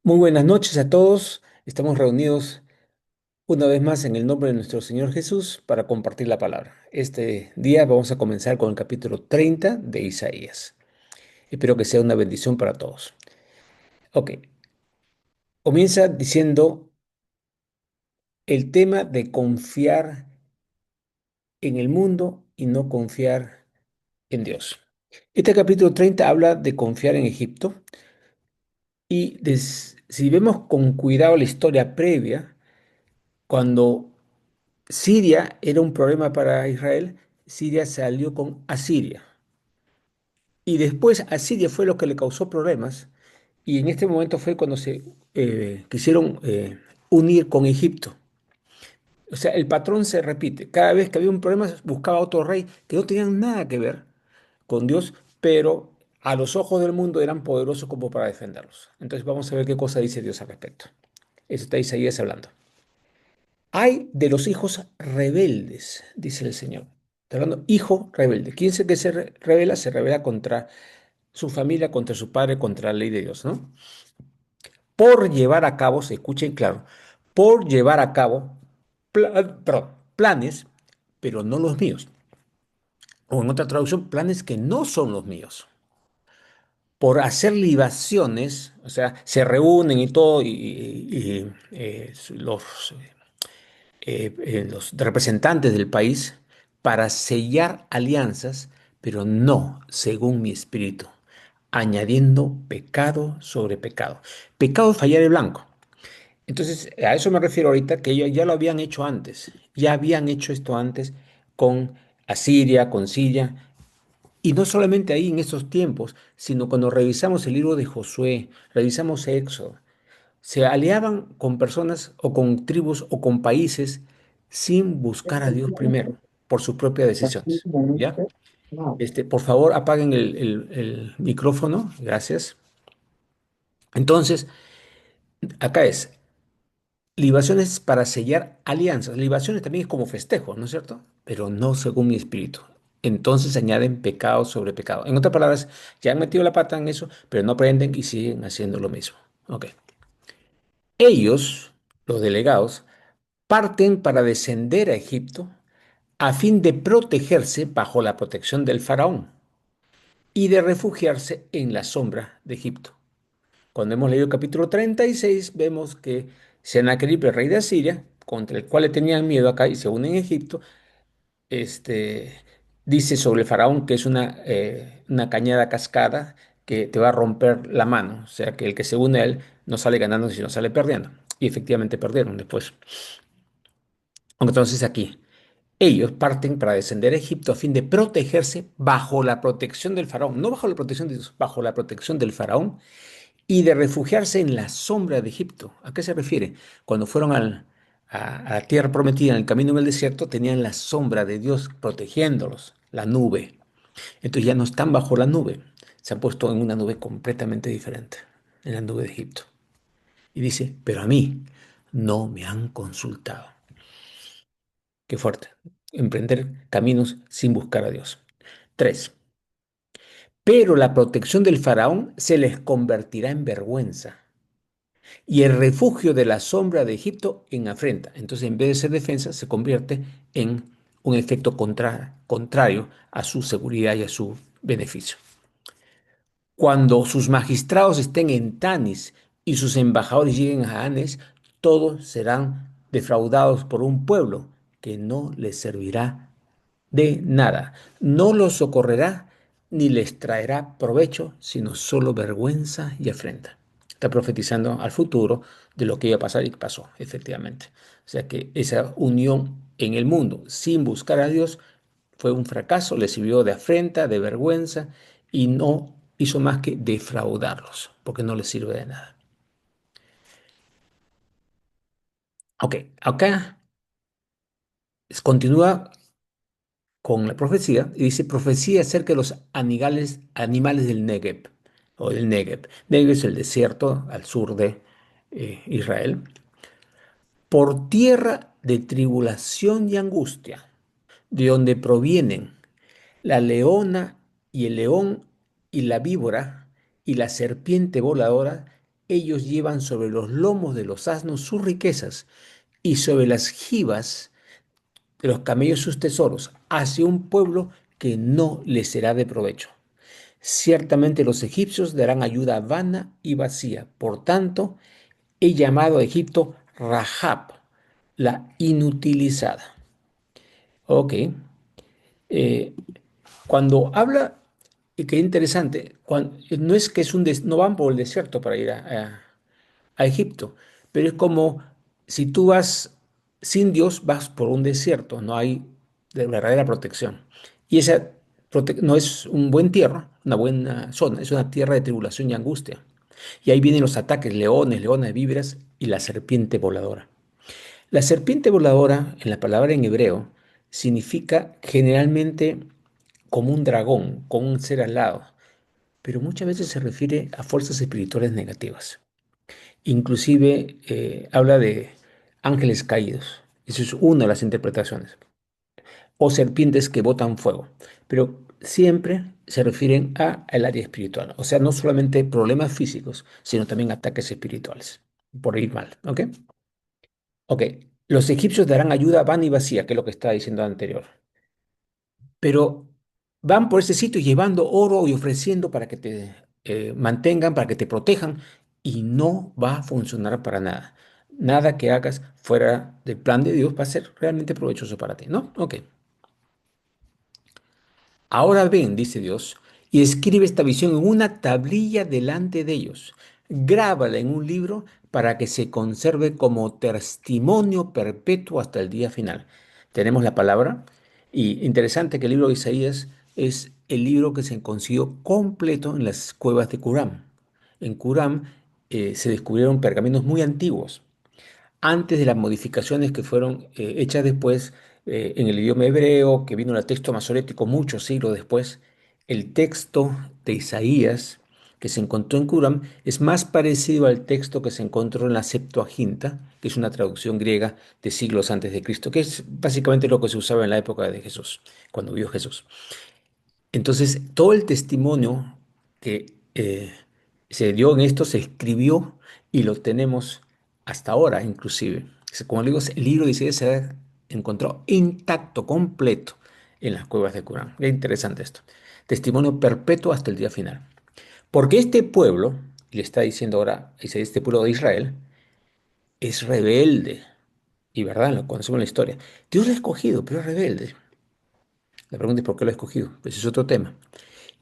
Muy buenas noches a todos. Estamos reunidos una vez más en el nombre de nuestro Señor Jesús para compartir la palabra. Este día vamos a comenzar con el capítulo 30 de Isaías. Espero que sea una bendición para todos. Ok, comienza diciendo el tema de confiar en el mundo y no confiar en Dios. Este capítulo 30 habla de confiar en Egipto y si vemos con cuidado la historia previa, cuando Siria era un problema para Israel. Siria se alió con Asiria. Y después Asiria fue lo que le causó problemas. Y en este momento fue cuando se quisieron unir con Egipto. O sea, el patrón se repite. Cada vez que había un problema, buscaba otro rey que no tenían nada que ver con Dios, pero a los ojos del mundo eran poderosos como para defenderlos. Entonces vamos a ver qué cosa dice Dios al respecto. Eso está Isaías hablando. Hay de los hijos rebeldes, dice el Señor. Está hablando hijo rebelde. ¿Quién es el que revela? Se revela contra su familia, contra su padre, contra la ley de Dios, ¿no? Por llevar a cabo, se escuchen claro, por llevar a cabo planes, pero no los míos. O en otra traducción, planes que no son los míos. Por hacer libaciones, o sea, se reúnen y todo, los representantes del país para sellar alianzas, pero no según mi espíritu, añadiendo pecado sobre pecado. Pecado es fallar el blanco. Entonces, a eso me refiero ahorita, que ellos ya lo habían hecho antes, ya habían hecho esto antes con Asiria, con Siria, y no solamente ahí en estos tiempos, sino cuando revisamos el libro de Josué, revisamos Éxodo, se aliaban con personas o con tribus o con países sin buscar a Dios primero, por sus propias decisiones. ¿Ya? Por favor, apaguen el micrófono. Gracias. Entonces, acá es libaciones para sellar alianzas. Libaciones también es como festejo, ¿no es cierto? Pero no según mi espíritu. Entonces añaden pecado sobre pecado. En otras palabras, ya han metido la pata en eso, pero no aprenden y siguen haciendo lo mismo. Ok. Ellos, los delegados, parten para descender a Egipto a fin de protegerse bajo la protección del faraón y de refugiarse en la sombra de Egipto. Cuando hemos leído el capítulo 36, vemos que Sennacherib, el rey de Asiria, contra el cual le tenían miedo acá y se unen en Egipto, este, dice sobre el faraón que es una cañada cascada que te va a romper la mano, o sea que el que se une a él no sale ganando, sino sale perdiendo. Y efectivamente perdieron después. Entonces aquí, ellos parten para descender a Egipto a fin de protegerse bajo la protección del faraón, no bajo la protección de Dios, bajo la protección del faraón y de refugiarse en la sombra de Egipto. ¿A qué se refiere? Cuando fueron a la tierra prometida, en el camino en el desierto, tenían la sombra de Dios protegiéndolos, la nube. Entonces ya no están bajo la nube, se han puesto en una nube completamente diferente, en la nube de Egipto. Y dice, pero a mí no me han consultado. Qué fuerte. Emprender caminos sin buscar a Dios. 3. Pero la protección del faraón se les convertirá en vergüenza y el refugio de la sombra de Egipto en afrenta. Entonces, en vez de ser defensa, se convierte en un efecto contrario a su seguridad y a su beneficio. Cuando sus magistrados estén en Tanis y sus embajadores lleguen a Hanes, todos serán defraudados por un pueblo que no les servirá de nada. No los socorrerá ni les traerá provecho, sino solo vergüenza y afrenta. Está profetizando al futuro de lo que iba a pasar y pasó, efectivamente. O sea que esa unión en el mundo sin buscar a Dios fue un fracaso, le sirvió de afrenta, de vergüenza y no hizo más que defraudarlos, porque no les sirve de nada. Ok, acá continúa con la profecía y dice profecía acerca de los animales del Negev o del Negev. Negev es el desierto al sur de Israel. Por tierra de tribulación y angustia, de donde provienen la leona y el león y la víbora y la serpiente voladora ellos llevan sobre los lomos de los asnos sus riquezas y sobre las jivas de los camellos sus tesoros, hacia un pueblo que no les será de provecho. Ciertamente los egipcios darán ayuda vana y vacía. Por tanto, he llamado a Egipto Rahab, la inutilizada. Ok. eh, Cuando habla, y qué interesante, no es que no van por el desierto para ir a Egipto, pero es como si tú vas sin Dios, vas por un desierto, no hay de verdadera protección. Y esa no es un buen tierra, una buena zona, es una tierra de tribulación y angustia. Y ahí vienen los ataques, leones, leonas, víboras y la serpiente voladora. La serpiente voladora, en la palabra en hebreo, significa generalmente como un dragón, como un ser alado, pero muchas veces se refiere a fuerzas espirituales negativas. Inclusive habla de ángeles caídos. Esa es una de las interpretaciones. O serpientes que botan fuego. Pero siempre se refieren al área espiritual. O sea, no solamente problemas físicos, sino también ataques espirituales. Por ir mal. ¿Ok? Ok. Los egipcios darán ayuda van y vacía, que es lo que estaba diciendo anterior. Pero van por ese sitio llevando oro y ofreciendo para que te mantengan, para que te protejan, y no va a funcionar para nada. Nada que hagas fuera del plan de Dios va a ser realmente provechoso para ti, ¿no? Ok. Ahora ven, dice Dios, y escribe esta visión en una tablilla delante de ellos. Grábala en un libro para que se conserve como testimonio perpetuo hasta el día final. Tenemos la palabra, y interesante que el libro de Isaías es el libro que se consiguió completo en las cuevas de Qumran. En Qumran se descubrieron pergaminos muy antiguos antes de las modificaciones que fueron hechas después en el idioma hebreo, que vino el texto masorético muchos siglos después, el texto de Isaías que se encontró en Qumran es más parecido al texto que se encontró en la Septuaginta, que es una traducción griega de siglos antes de Cristo, que es básicamente lo que se usaba en la época de Jesús, cuando vio Jesús. Entonces, todo el testimonio que se dio en esto se escribió y lo tenemos hasta ahora, inclusive. Como le digo, el libro de Isaías se ha encontrado intacto, completo, en las cuevas de Qumran. Es interesante esto. Testimonio perpetuo hasta el día final. Porque este pueblo, y le está diciendo ahora Isaías, este pueblo de Israel, es rebelde. Y verdad, lo conocemos en la historia. Dios lo ha escogido, pero es rebelde. La pregunta es por qué lo ha escogido. Ese es otro tema.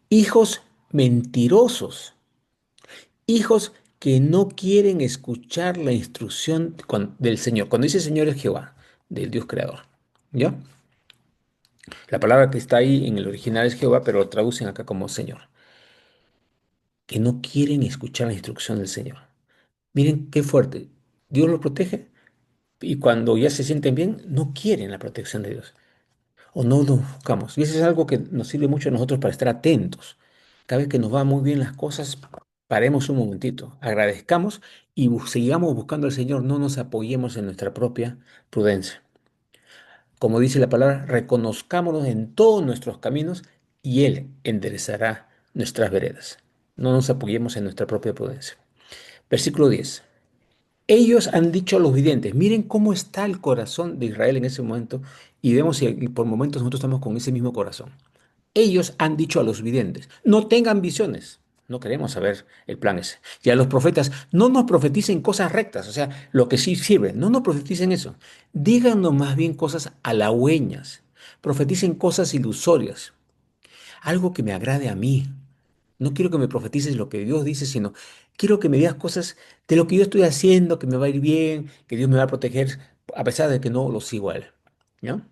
Hijos mentirosos, hijos que no quieren escuchar la instrucción del Señor. Cuando dice Señor es Jehová, del Dios creador. ¿Ya? La palabra que está ahí en el original es Jehová, pero lo traducen acá como Señor. Que no quieren escuchar la instrucción del Señor. Miren qué fuerte. Dios los protege y cuando ya se sienten bien, no quieren la protección de Dios. O no lo buscamos. Y eso es algo que nos sirve mucho a nosotros para estar atentos. Cada vez que nos van muy bien las cosas, paremos un momentito, agradezcamos y sigamos buscando al Señor, no nos apoyemos en nuestra propia prudencia. Como dice la palabra, reconozcámonos en todos nuestros caminos y Él enderezará nuestras veredas. No nos apoyemos en nuestra propia prudencia. Versículo 10. Ellos han dicho a los videntes, miren cómo está el corazón de Israel en ese momento y vemos si por momentos nosotros estamos con ese mismo corazón. Ellos han dicho a los videntes, no tengan visiones. No queremos saber el plan ese. Y a los profetas, no nos profeticen cosas rectas, o sea, lo que sí sirve, no nos profeticen eso. Díganos más bien cosas halagüeñas, profeticen cosas ilusorias, algo que me agrade a mí. No quiero que me profetices lo que Dios dice, sino quiero que me digas cosas de lo que yo estoy haciendo, que me va a ir bien, que Dios me va a proteger, a pesar de que no lo sigo a Él. ¿Ya?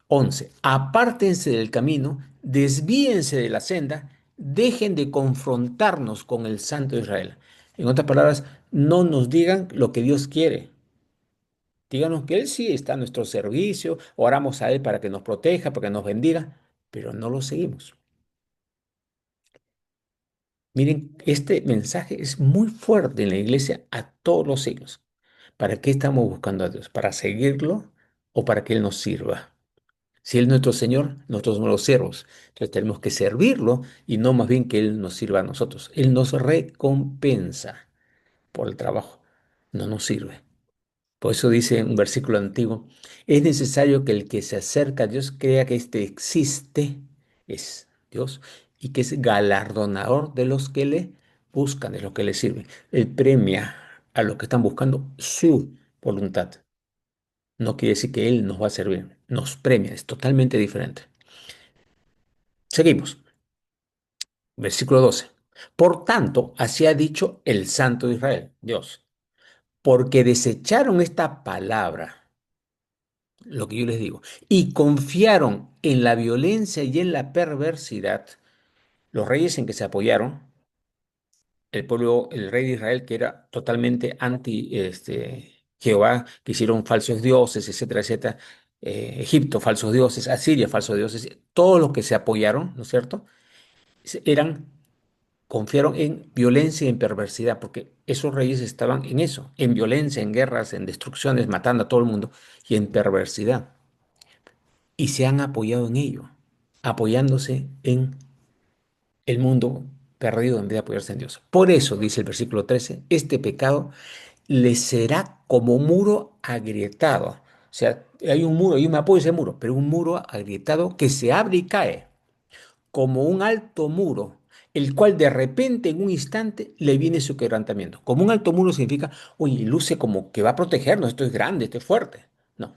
11. Apártense del camino, desvíense de la senda, dejen de confrontarnos con el Santo de Israel. En otras palabras, no nos digan lo que Dios quiere. Díganos que Él sí está a nuestro servicio, oramos a Él para que nos proteja, para que nos bendiga, pero no lo seguimos. Miren, este mensaje es muy fuerte en la iglesia a todos los siglos. ¿Para qué estamos buscando a Dios? ¿Para seguirlo o para que Él nos sirva? Si Él es nuestro Señor, nosotros somos los siervos. Entonces tenemos que servirlo y no más bien que Él nos sirva a nosotros. Él nos recompensa. por el trabajo. No nos sirve. Por eso dice un versículo antiguo, es necesario que el que se acerca a Dios crea que éste existe, es Dios, y que es galardonador de los que le buscan, de los que le sirven. Él premia a los que están buscando su voluntad. No quiere decir que Él nos va a servir, nos premia, es totalmente diferente. Seguimos, versículo 12. Por tanto, así ha dicho el Santo de Israel, Dios, porque desecharon esta palabra, lo que yo les digo, y confiaron en la violencia y en la perversidad, los reyes en que se apoyaron, el pueblo, el rey de Israel, que era totalmente anti Jehová, que hicieron falsos dioses, etcétera, etcétera, Egipto, falsos dioses, Asiria, falsos dioses, todos los que se apoyaron, ¿no es cierto? Eran, confiaron en violencia y en perversidad, porque esos reyes estaban en eso, en violencia, en guerras, en destrucciones, matando a todo el mundo, y en perversidad. Y se han apoyado en ello, apoyándose en el mundo perdido en vez de apoyarse en Dios. Por eso, dice el versículo 13, este pecado le será como muro agrietado. O sea, hay un muro, yo me apoyo ese muro, pero un muro agrietado que se abre y cae, como un alto muro, el cual de repente en un instante le viene su quebrantamiento. Como un alto muro significa, oye, luce como que va a protegernos, esto es grande, esto es fuerte. No,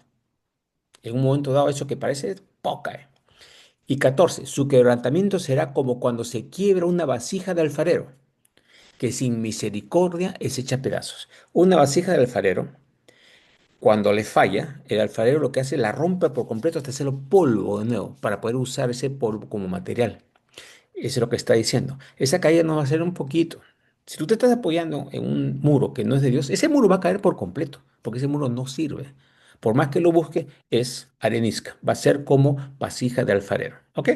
en un momento dado eso que parece, cae. Y 14, su quebrantamiento será como cuando se quiebra una vasija de alfarero, que sin misericordia es hecha a pedazos. Una vasija de alfarero, cuando le falla, el alfarero lo que hace la rompe por completo hasta hacerlo polvo de nuevo, para poder usar ese polvo como material. Eso es lo que está diciendo. Esa caída no va a ser un poquito. Si tú te estás apoyando en un muro que no es de Dios, ese muro va a caer por completo, porque ese muro no sirve. Por más que lo busque, es arenisca. Va a ser como vasija de alfarero. ¿Ok?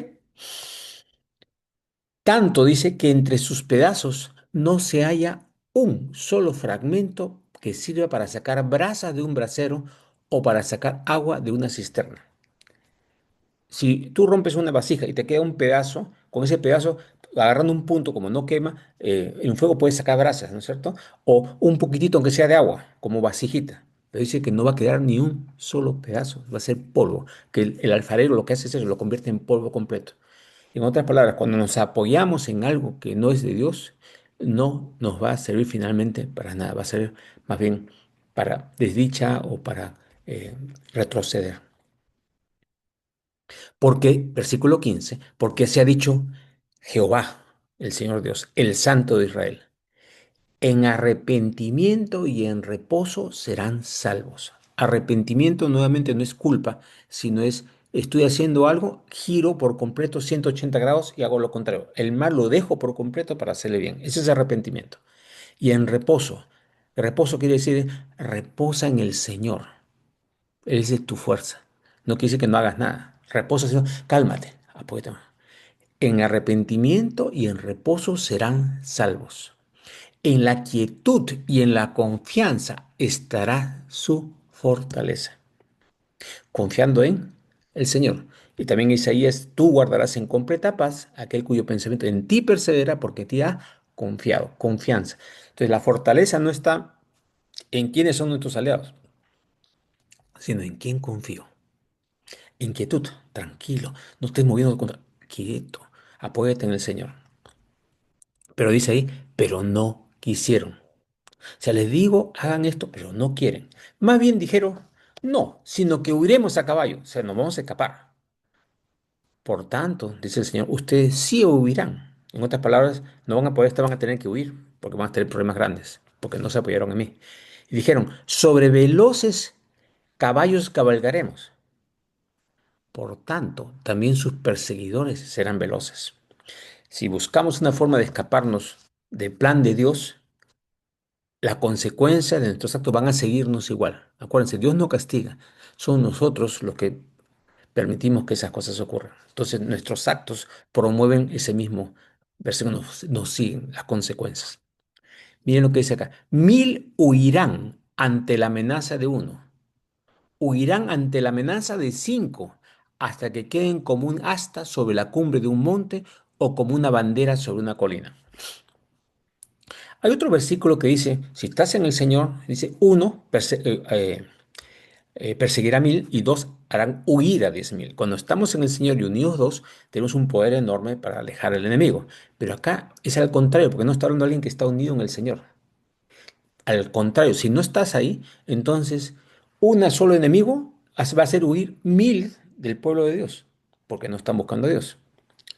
Tanto dice que entre sus pedazos no se halla un solo fragmento que sirva para sacar brasa de un brasero o para sacar agua de una cisterna. Si tú rompes una vasija y te queda un pedazo, con ese pedazo, agarrando un punto como no quema, en fuego puedes sacar brasas, ¿no es cierto? O un poquitito, aunque sea de agua, como vasijita. Pero dice que no va a quedar ni un solo pedazo, va a ser polvo, que el alfarero lo que hace es eso, lo convierte en polvo completo. En otras palabras, cuando nos apoyamos en algo que no es de Dios, no nos va a servir finalmente para nada, va a ser más bien para desdicha o para retroceder. Porque, versículo 15, porque se ha dicho Jehová, el Señor Dios, el Santo de Israel, en arrepentimiento y en reposo serán salvos. Arrepentimiento nuevamente no es culpa, sino es estoy haciendo algo, giro por completo 180 grados y hago lo contrario. El mal lo dejo por completo para hacerle bien. Ese es arrepentimiento. Y en reposo. Reposo quiere decir reposa en el Señor. Él es tu fuerza. No quiere decir que no hagas nada. Reposa, sino cálmate, apóyate. En arrepentimiento y en reposo serán salvos. En la quietud y en la confianza estará su fortaleza, confiando en el Señor. Y también Isaías, tú guardarás en completa paz aquel cuyo pensamiento en ti persevera porque te ha confiado, confianza. Entonces la fortaleza no está en quiénes son nuestros aliados, sino en quién confío. Inquietud, tranquilo, no estés moviendo contra, quieto, apóyate en el Señor. Pero dice ahí, pero no quisieron. O sea, les digo, hagan esto, pero no quieren. Más bien dijeron, no, sino que huiremos a caballo, o sea, nos vamos a escapar. Por tanto, dice el Señor, ustedes sí huirán. En otras palabras, no van a poder, van a tener que huir, porque van a tener problemas grandes, porque no se apoyaron en mí. Y dijeron, sobre veloces caballos cabalgaremos. Por tanto, también sus perseguidores serán veloces. Si buscamos una forma de escaparnos del plan de Dios, la consecuencia de nuestros actos van a seguirnos igual. Acuérdense, Dios no castiga, son nosotros los que permitimos que esas cosas ocurran. Entonces, nuestros actos promueven ese mismo versículo, nos siguen las consecuencias. Miren lo que dice acá: 1000 huirán ante la amenaza de uno, huirán ante la amenaza de cinco, hasta que queden como un asta sobre la cumbre de un monte o como una bandera sobre una colina. Hay otro versículo que dice, si estás en el Señor, dice, uno, perseguirá 1000 y dos harán huir a 10.000. Cuando estamos en el Señor y unidos dos, tenemos un poder enorme para alejar al enemigo. Pero acá es al contrario, porque no está hablando de alguien que está unido en el Señor. Al contrario, si no estás ahí, entonces un solo enemigo va a hacer huir 1000 del pueblo de Dios, porque no están buscando a Dios.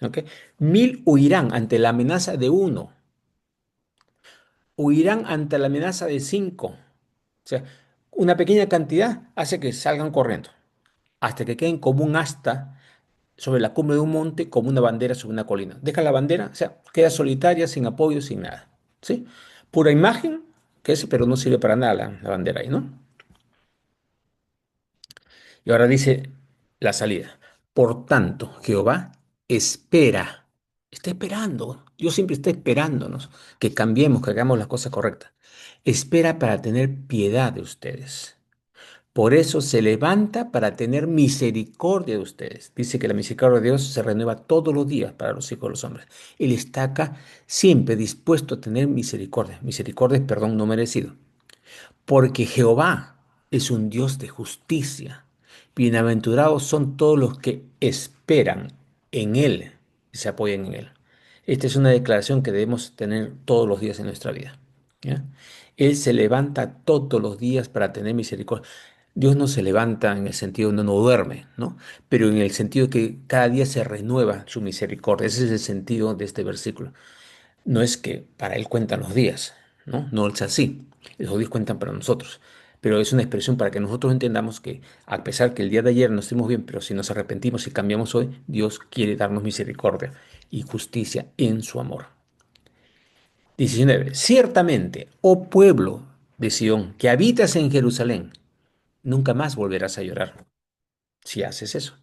¿Ok? 1000 huirán ante la amenaza de uno, huirán ante la amenaza de cinco. O sea, una pequeña cantidad hace que salgan corriendo, hasta que queden como un asta sobre la cumbre de un monte, como una bandera sobre una colina. Deja la bandera, o sea, queda solitaria, sin apoyo, sin nada. ¿Sí? Pura imagen, que es, pero no sirve para nada la bandera ahí, ¿no? Y ahora dice la salida. Por tanto, Jehová espera, está esperando. Dios siempre está esperándonos que cambiemos, que hagamos las cosas correctas. Espera para tener piedad de ustedes. Por eso se levanta para tener misericordia de ustedes. Dice que la misericordia de Dios se renueva todos los días para los hijos de los hombres. Él está acá siempre dispuesto a tener misericordia. Misericordia es perdón no merecido. Porque Jehová es un Dios de justicia. Bienaventurados son todos los que esperan en Él y se apoyan en Él. Esta es una declaración que debemos tener todos los días en nuestra vida. ¿Ya? Él se levanta todos los días para tener misericordia. Dios no se levanta en el sentido de no duerme, ¿no? Pero en el sentido que cada día se renueva su misericordia. Ese es el sentido de este versículo. No es que para Él cuentan los días, ¿no? No es así. Los días cuentan para nosotros. Pero es una expresión para que nosotros entendamos que a pesar que el día de ayer no estemos bien, pero si nos arrepentimos y cambiamos hoy, Dios quiere darnos misericordia y justicia en su amor. 19. Ciertamente, oh pueblo de Sión, que habitas en Jerusalén, nunca más volverás a llorar si haces eso.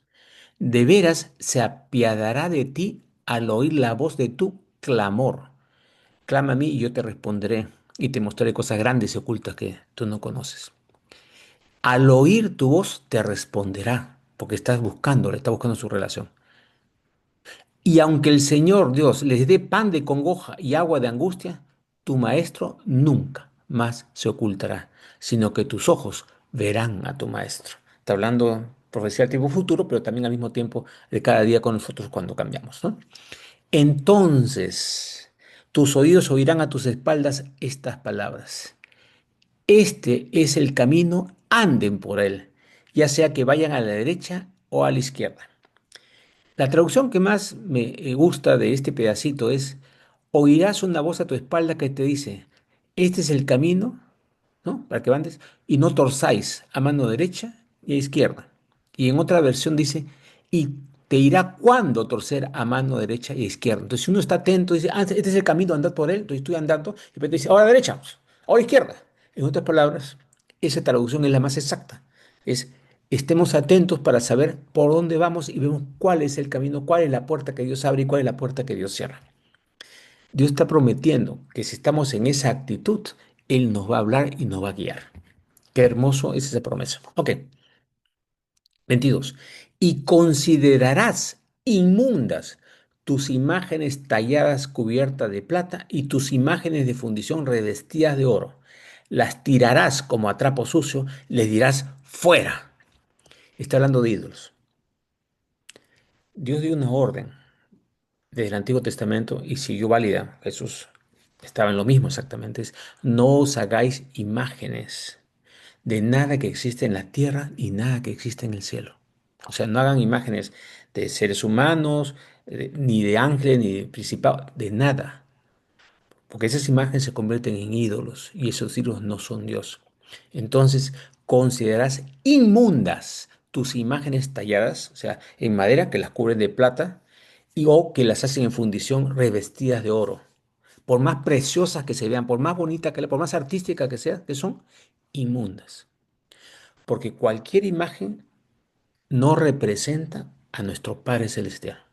De veras se apiadará de ti al oír la voz de tu clamor. Clama a mí y yo te responderé y te mostraré cosas grandes y ocultas que tú no conoces. Al oír tu voz te responderá, porque estás buscando, le estás buscando su relación. Y aunque el Señor Dios les dé pan de congoja y agua de angustia, tu maestro nunca más se ocultará, sino que tus ojos verán a tu maestro. Está hablando profecía del tiempo futuro, pero también al mismo tiempo de cada día con nosotros cuando cambiamos, ¿no? Entonces, tus oídos oirán a tus espaldas estas palabras. Este es el camino, anden por él, ya sea que vayan a la derecha o a la izquierda. La traducción que más me gusta de este pedacito es, oirás una voz a tu espalda que te dice, este es el camino, ¿no? Para que andes, y no torzáis a mano derecha y a izquierda. Y en otra versión dice, y te irá cuándo torcer a mano derecha y a izquierda. Entonces, si uno está atento, dice, ah, este es el camino, andad por él, entonces estoy andando, y de repente dice, ahora derecha, ahora izquierda. En otras palabras, esa traducción es la más exacta. Es, estemos atentos para saber por dónde vamos y vemos cuál es el camino, cuál es la puerta que Dios abre y cuál es la puerta que Dios cierra. Dios está prometiendo que si estamos en esa actitud, Él nos va a hablar y nos va a guiar. Qué hermoso es esa promesa. Ok, 22. Y considerarás inmundas tus imágenes talladas cubiertas de plata y tus imágenes de fundición revestidas de oro. Las tirarás como a trapo sucio, les dirás fuera. Está hablando de ídolos. Dios dio una orden desde el Antiguo Testamento y siguió válida. Jesús estaba en lo mismo exactamente. Es, no os hagáis imágenes de nada que existe en la tierra y nada que existe en el cielo. O sea, no hagan imágenes de seres humanos, ni de ángeles, ni de principados, de nada. Porque esas imágenes se convierten en ídolos y esos ídolos no son Dios. Entonces, considerarás inmundas tus imágenes talladas, o sea, en madera que las cubren de plata y o que las hacen en fundición revestidas de oro. Por más preciosas que se vean, por más bonitas por más artísticas que sean, que son inmundas. Porque cualquier imagen no representa a nuestro Padre Celestial.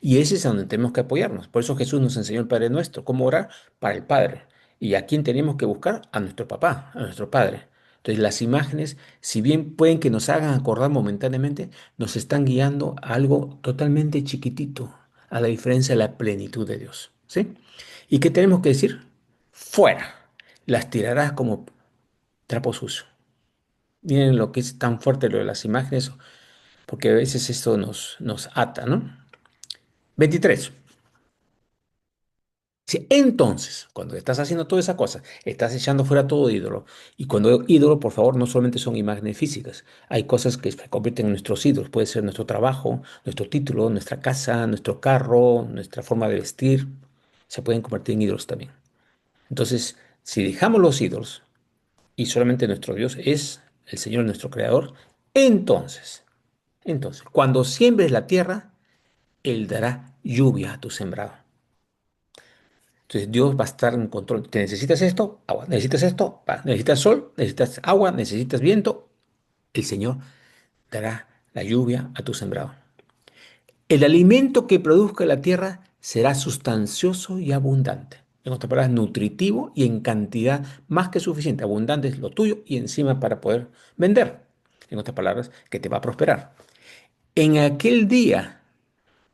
Y ese es a donde tenemos que apoyarnos. Por eso Jesús nos enseñó el Padre Nuestro, cómo orar para el Padre. ¿Y a quién tenemos que buscar? A nuestro papá, a nuestro Padre. Entonces las imágenes, si bien pueden que nos hagan acordar momentáneamente, nos están guiando a algo totalmente chiquitito, a la diferencia de la plenitud de Dios. ¿Sí? ¿Y qué tenemos que decir? fuera. Las tirarás como trapo sucio. Miren lo que es tan fuerte lo de las imágenes, porque a veces esto nos ata, ¿no? 23. Sí, entonces, cuando estás haciendo toda esa cosa, estás echando fuera todo ídolo. Y cuando ídolo, por favor, no solamente son imágenes físicas. Hay cosas que se convierten en nuestros ídolos. Puede ser nuestro trabajo, nuestro título, nuestra casa, nuestro carro, nuestra forma de vestir. Se pueden convertir en ídolos también. Entonces, si dejamos los ídolos y solamente nuestro Dios es el Señor, nuestro Creador, entonces, cuando siembres la tierra, Él dará lluvia a tu sembrado. Entonces Dios va a estar en control. ¿Te necesitas esto? Agua. ¿Necesitas esto? Va. ¿Necesitas sol? ¿Necesitas agua? ¿Necesitas viento? El Señor dará la lluvia a tu sembrado. El alimento que produzca la tierra será sustancioso y abundante. En otras palabras, nutritivo y en cantidad más que suficiente. Abundante es lo tuyo y encima para poder vender. En otras palabras, que te va a prosperar. En aquel día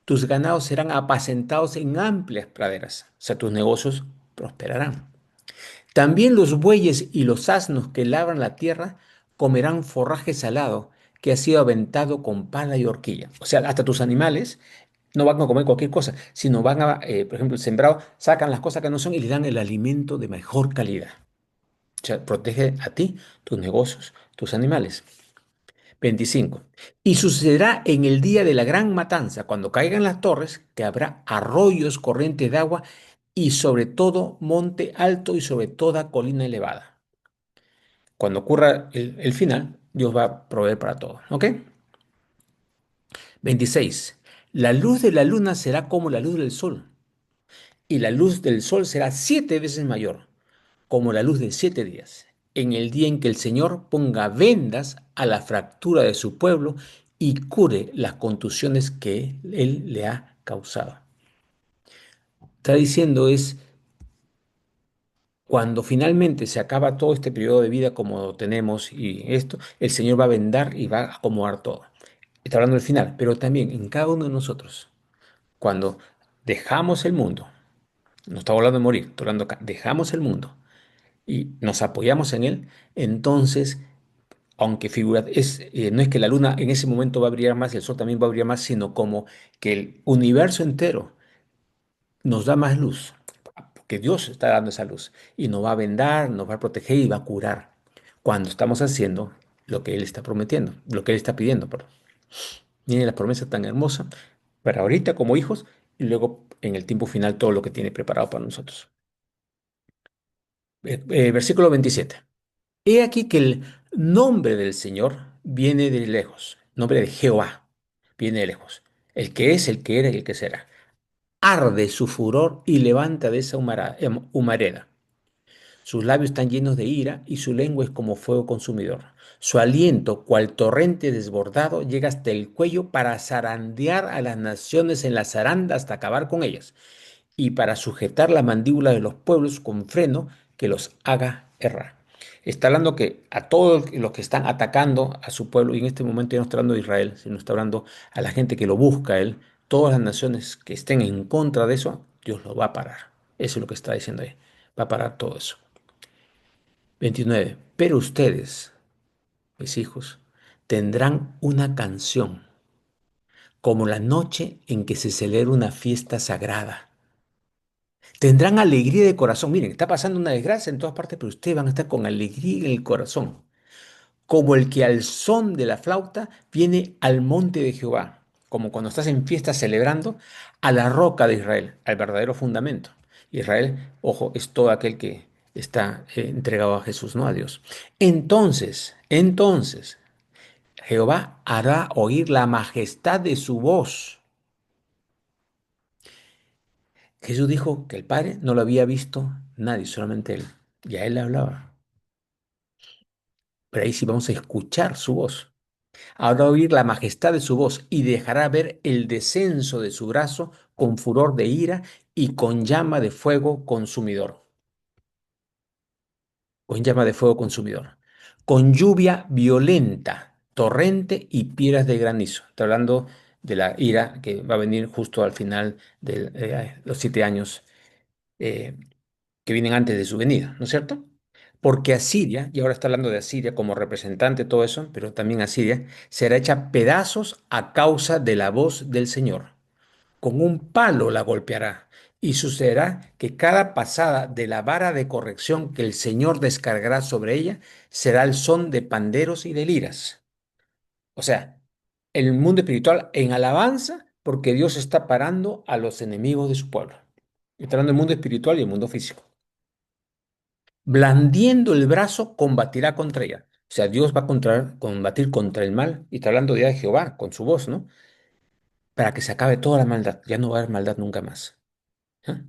tus ganados serán apacentados en amplias praderas. O sea, tus negocios prosperarán. También los bueyes y los asnos que labran la tierra comerán forraje salado que ha sido aventado con pala y horquilla. O sea, hasta tus animales no van a comer cualquier cosa, sino van a, por ejemplo, el sembrado, sacan las cosas que no son y le dan el alimento de mejor calidad. O sea, protege a ti, tus negocios, tus animales. 25. Y sucederá en el día de la gran matanza, cuando caigan las torres, que habrá arroyos, corrientes de agua y sobre todo monte alto y sobre toda colina elevada. Cuando ocurra el final, Dios va a proveer para todo. ¿Ok? 26. La luz de la luna será como la luz del sol, y la luz del sol será 7 veces mayor, como la luz de 7 días, en el día en que el Señor ponga vendas a la fractura de su pueblo y cure las contusiones que Él le ha causado. Está diciendo es, cuando finalmente se acaba todo este periodo de vida como lo tenemos y esto, el Señor va a vendar y va a acomodar todo. Está hablando del final, pero también en cada uno de nosotros, cuando dejamos el mundo, no estamos hablando de morir, estoy hablando acá, dejamos el mundo y nos apoyamos en él, entonces, aunque figura, no es que la luna en ese momento va a brillar más y el sol también va a brillar más, sino como que el universo entero nos da más luz, porque Dios está dando esa luz y nos va a vendar, nos va a proteger y va a curar cuando estamos haciendo lo que Él está prometiendo, lo que Él está pidiendo, perdón. Miren la promesa tan hermosa para ahorita como hijos y luego en el tiempo final todo lo que tiene preparado para nosotros. Versículo 27. He aquí que el nombre del Señor viene de lejos, nombre de Jehová viene de lejos, el que es, el que era y el que será. Arde su furor y levanta de esa humareda. Sus labios están llenos de ira y su lengua es como fuego consumidor. Su aliento, cual torrente desbordado, llega hasta el cuello para zarandear a las naciones en la zaranda hasta acabar con ellas y para sujetar la mandíbula de los pueblos con freno que los haga errar. Está hablando que a todos los que están atacando a su pueblo, y en este momento ya no está hablando de Israel, sino está hablando a la gente que lo busca a él, todas las naciones que estén en contra de eso, Dios lo va a parar. Eso es lo que está diciendo ahí. Va a parar todo eso. 29. Pero ustedes, mis hijos, tendrán una canción como la noche en que se celebra una fiesta sagrada. Tendrán alegría de corazón. Miren, está pasando una desgracia en todas partes, pero ustedes van a estar con alegría en el corazón, como el que al son de la flauta viene al monte de Jehová, como cuando estás en fiesta celebrando a la roca de Israel, al verdadero fundamento. Israel, ojo, es todo aquel que está entregado a Jesús, no a Dios. Entonces, Jehová hará oír la majestad de su voz. Jesús dijo que el Padre no lo había visto nadie, solamente él. Y a él le hablaba. Pero ahí sí vamos a escuchar su voz. Hará oír la majestad de su voz y dejará ver el descenso de su brazo con furor de ira y con llama de fuego consumidor. Con llama de fuego consumidor. Con lluvia violenta, torrente y piedras de granizo. Está hablando de la ira que va a venir justo al final de los 7 años. que vienen antes de su venida, ¿no es cierto? Porque Asiria, y ahora está hablando de Asiria como representante de todo eso, pero también Asiria, será hecha pedazos a causa de la voz del Señor. Con un palo la golpeará, y sucederá que cada pasada de la vara de corrección que el Señor descargará sobre ella será el son de panderos y de liras. O sea, el mundo espiritual en alabanza porque Dios está parando a los enemigos de su pueblo. Está hablando del mundo espiritual y el mundo físico. Blandiendo el brazo, combatirá contra ella. O sea, Dios va a combatir contra el mal, y está hablando ya de Jehová con su voz, ¿no? Para que se acabe toda la maldad. Ya no va a haber maldad nunca más. ¿Ah?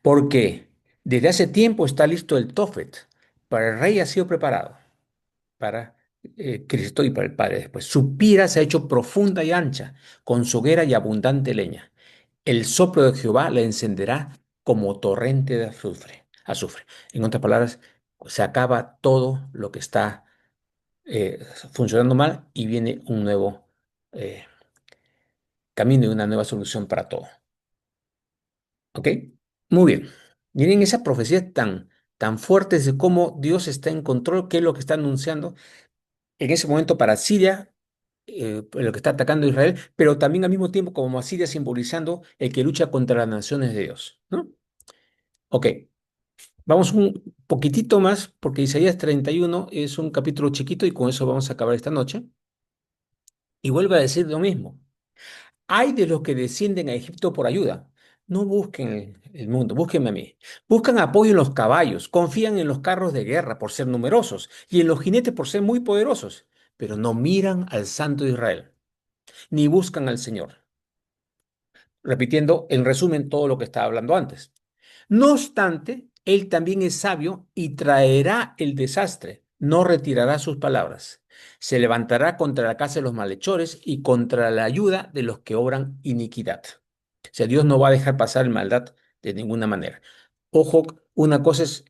Porque desde hace tiempo está listo el Tofet. Para el rey ha sido preparado. Para Cristo y para el Padre después. Su pira se ha hecho profunda y ancha, con su hoguera y abundante leña. El soplo de Jehová la encenderá como torrente de azufre. Azufre. En otras palabras, se acaba todo lo que está funcionando mal y viene un nuevo eh, camino y una nueva solución para todo. ¿Ok? Muy bien. Miren esas profecías tan fuertes de cómo Dios está en control, qué es lo que está anunciando en ese momento para Siria, lo que está atacando a Israel, pero también al mismo tiempo como Asiria simbolizando el que lucha contra las naciones de Dios, ¿no? Ok, vamos un poquitito más porque Isaías 31 es un capítulo chiquito y con eso vamos a acabar esta noche. Y vuelve a decir lo mismo. Hay de los que descienden a Egipto por ayuda. No busquen el mundo, búsquenme a mí. Buscan apoyo en los caballos, confían en los carros de guerra por ser numerosos y en los jinetes por ser muy poderosos, pero no miran al Santo de Israel, ni buscan al Señor. Repitiendo en resumen todo lo que estaba hablando antes. No obstante, Él también es sabio y traerá el desastre, no retirará sus palabras. Se levantará contra la casa de los malhechores y contra la ayuda de los que obran iniquidad. O sea, Dios no va a dejar pasar maldad de ninguna manera. Ojo, una cosa es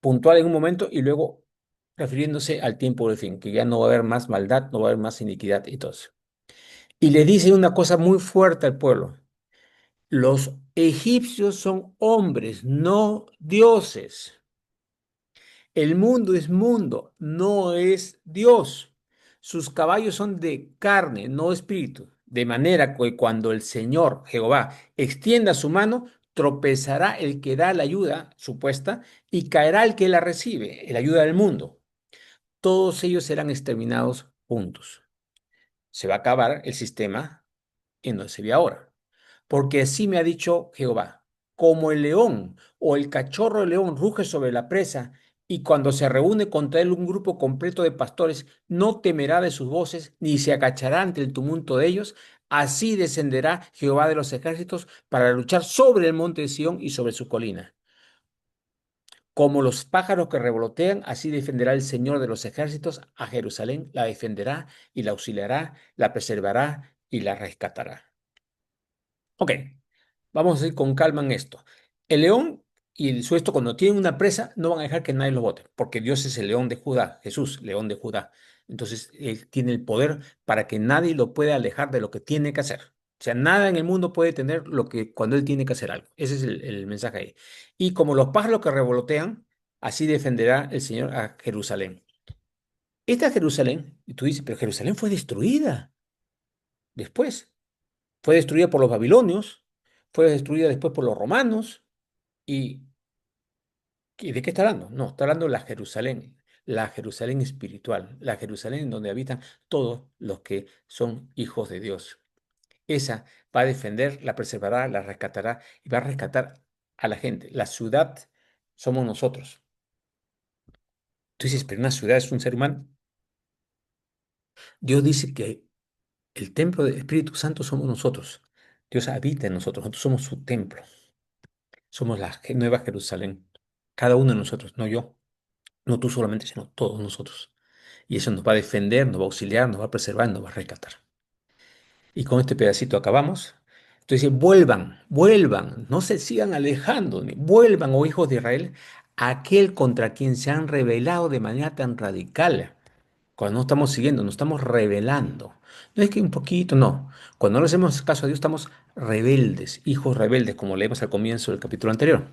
puntual en un momento y luego refiriéndose al tiempo del fin, que ya no va a haber más maldad, no va a haber más iniquidad y todo eso. Y le dice una cosa muy fuerte al pueblo. Los egipcios son hombres, no dioses. El mundo es mundo, no es Dios. Sus caballos son de carne, no espíritu. De manera que cuando el Señor Jehová extienda su mano, tropezará el que da la ayuda supuesta y caerá el que la recibe, la ayuda del mundo. Todos ellos serán exterminados juntos. Se va a acabar el sistema en donde se ve ahora. Porque así me ha dicho Jehová, como el león o el cachorro de león ruge sobre la presa, y cuando se reúne contra él un grupo completo de pastores, no temerá de sus voces, ni se agachará ante el tumulto de ellos, así descenderá Jehová de los ejércitos para luchar sobre el monte de Sión y sobre su colina. Como los pájaros que revolotean, así defenderá el Señor de los ejércitos a Jerusalén, la defenderá y la auxiliará, la preservará y la rescatará. Ok, vamos a ir con calma en esto. El león y el suesto, cuando tienen una presa, no van a dejar que nadie los bote, porque Dios es el león de Judá, Jesús, león de Judá. Entonces, Él tiene el poder para que nadie lo pueda alejar de lo que tiene que hacer. O sea, nada en el mundo puede tener lo que cuando Él tiene que hacer algo. Ese es el mensaje ahí. Y como los pájaros que revolotean, así defenderá el Señor a Jerusalén. Esta Jerusalén, y tú dices, pero Jerusalén fue destruida después. Fue destruida por los babilonios, fue destruida después por los romanos. ¿Y, y de qué está hablando? No, está hablando de la Jerusalén espiritual, la Jerusalén en donde habitan todos los que son hijos de Dios. Esa va a defender, la preservará, la rescatará y va a rescatar a la gente. La ciudad somos nosotros. Tú dices, pero una ciudad es un ser humano. Dios dice que el templo del Espíritu Santo somos nosotros. Dios habita en nosotros, nosotros somos su templo. Somos la nueva Jerusalén. Cada uno de nosotros, no yo, no tú solamente, sino todos nosotros. Y eso nos va a defender, nos va a auxiliar, nos va a preservar, nos va a rescatar. Y con este pedacito acabamos. Entonces, vuelvan, no se sigan alejando, vuelvan, oh hijos de Israel, a aquel contra quien se han rebelado de manera tan radical. Cuando no estamos siguiendo, nos estamos rebelando. No es que un poquito, no. Cuando no le hacemos caso a Dios, estamos rebeldes, hijos rebeldes, como leemos al comienzo del capítulo anterior.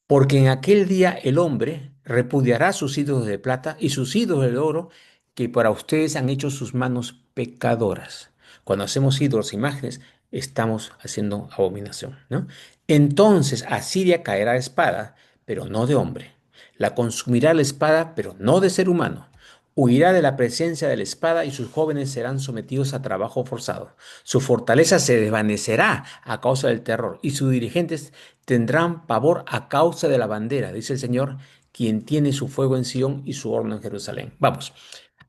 Porque en aquel día el hombre repudiará sus ídolos de plata y sus ídolos de oro que para ustedes han hecho sus manos pecadoras. Cuando hacemos ídolos, imágenes, estamos haciendo abominación, ¿no? Entonces Asiria caerá a espada, pero no de hombre. La consumirá la espada, pero no de ser humano. Huirá de la presencia de la espada y sus jóvenes serán sometidos a trabajo forzado. Su fortaleza se desvanecerá a causa del terror y sus dirigentes tendrán pavor a causa de la bandera, dice el Señor, quien tiene su fuego en Sión y su horno en Jerusalén. Vamos,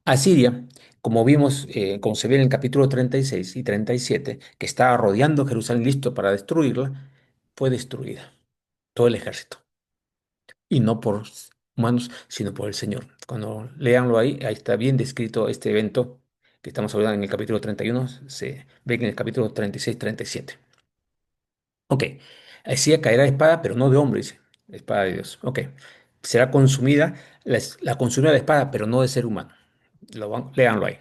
Asiria, como vimos, como se ve en el capítulo 36 y 37, que estaba rodeando Jerusalén listo para destruirla, fue destruida, todo el ejército, y no por humanos, sino por el Señor. Cuando leanlo ahí, ahí está bien descrito este evento que estamos hablando en el capítulo 31, se ve en el capítulo 36, 37. Ok, Asiria caerá de espada, pero no de hombre, dice, espada de Dios. Ok, será consumida, la consumirá la espada, pero no de ser humano. Léanlo ahí.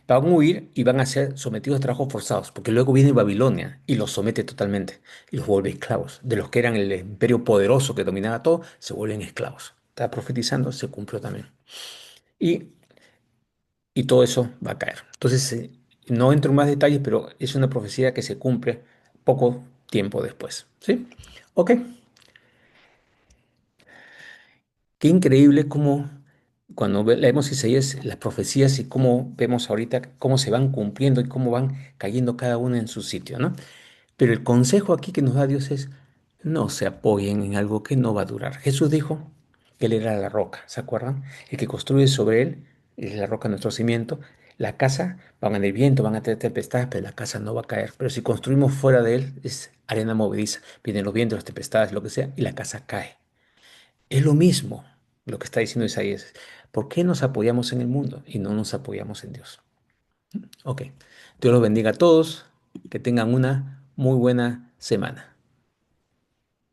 Van a huir y van a ser sometidos a trabajos forzados, porque luego viene Babilonia y los somete totalmente y los vuelve esclavos. De los que eran el imperio poderoso que dominaba todo, se vuelven esclavos. Estaba profetizando, se cumplió también. Y, y todo eso va a caer. Entonces, no entro en más detalles, pero es una profecía que se cumple poco tiempo después. ¿Sí? Ok. Qué increíble cómo cuando leemos Isaías, las profecías y cómo vemos ahorita cómo se van cumpliendo y cómo van cayendo cada una en su sitio, ¿no? Pero el consejo aquí que nos da Dios es, no se apoyen en algo que no va a durar. Jesús dijo que Él era la roca, ¿se acuerdan? El que construye sobre Él es la roca nuestro cimiento. La casa, van a el viento, van a tener tempestades, pero la casa no va a caer. Pero si construimos fuera de Él, es arena movediza. Vienen los vientos, las tempestades, lo que sea, y la casa cae. Es lo mismo lo que está diciendo Isaías. ¿Por qué nos apoyamos en el mundo y no nos apoyamos en Dios? Ok. Dios los bendiga a todos. Que tengan una muy buena semana.